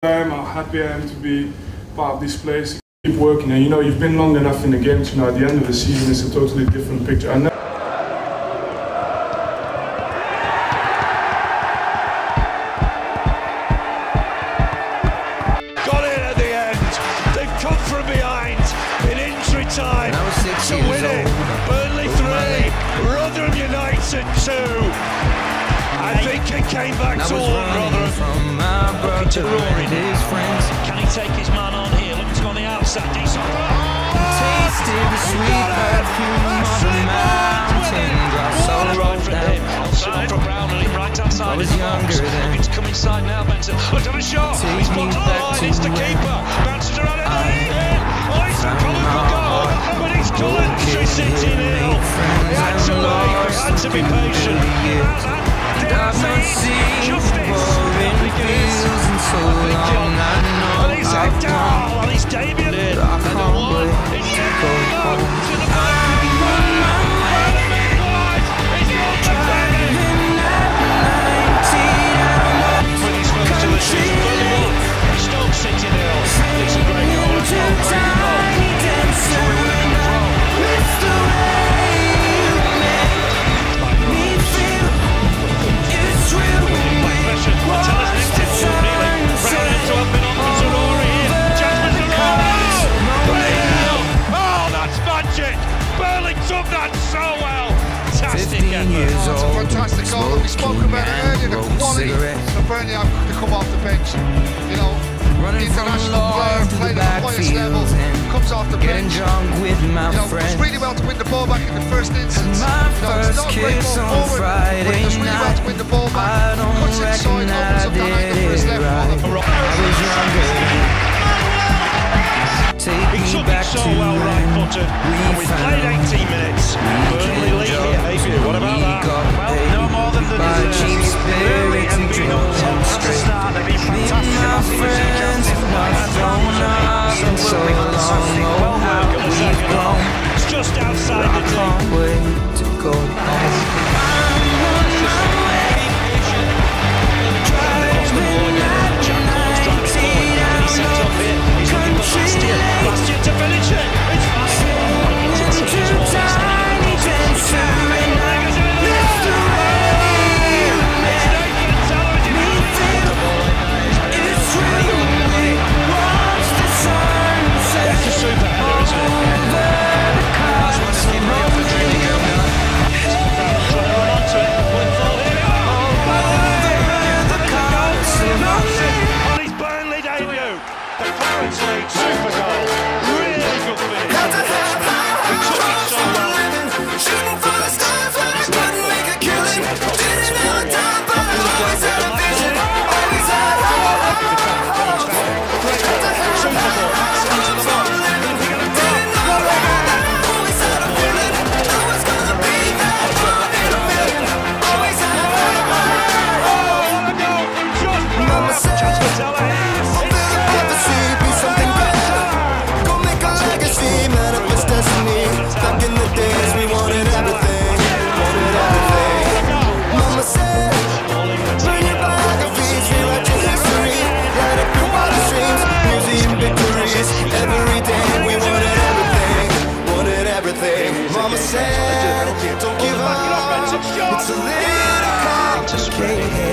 How happy I am to be part of this place. Keep working, and you know, you've been long enough in the game to know at the end of the season it's a totally different picture. Got it at the end. They've come from behind in injury time to win it. Burnley 3, Rotherham United 2. I think it came back to Rotherham. Looking to Rory. Can he take his man on here? Looking to go on the outside. Decent. Tasted the sweet perfume of the mountain. Right from him. Outside from Burnley. Right outside. I was younger then. Looking to come inside now, Vincent. Look at the shot. He's blocked on the line. It's the keeper. Bounces around it. Oh, it's a colourful goal. But it's Coventry City nil. He had to wait. He had to be patient. I've not seen boring fields in so long. I know and he's head down on his debut. I can't wait to go home. I'm on my way. Driving at 19 out of country. Stoke City nil. It's a great goal. It's a great goal. It's the way you make me feel. It's real when we watch the Oh, that's magic! Burnley took that so well. 15 years old. Fantastic goal. We spoke about it earlier. The quality of Burnley have to come off the bench. You know, international player playing at the highest level comes off the bench. With my does really well to win the ball back in the first instance. My first kiss on Friday does really well to win the ball back. Cuts inside, opens up that angle for his left follow. I was younger. He took it so well, right-footed, and we played 18 minutes. Burnley lead here. What about that? Well, no more than the deserves. Burnley have been on top at the start. They've been fantastic. My friends have not thrown up in so long. Well worked in the second half. It's just outside the I can't wait to go home. super goal. Really good finish. He took it so well. Shooting for the stars when I couldn't make a killing. Didn't have a time, but I always had a vision. Always had a Mama said, don't give up, it's a little complicated.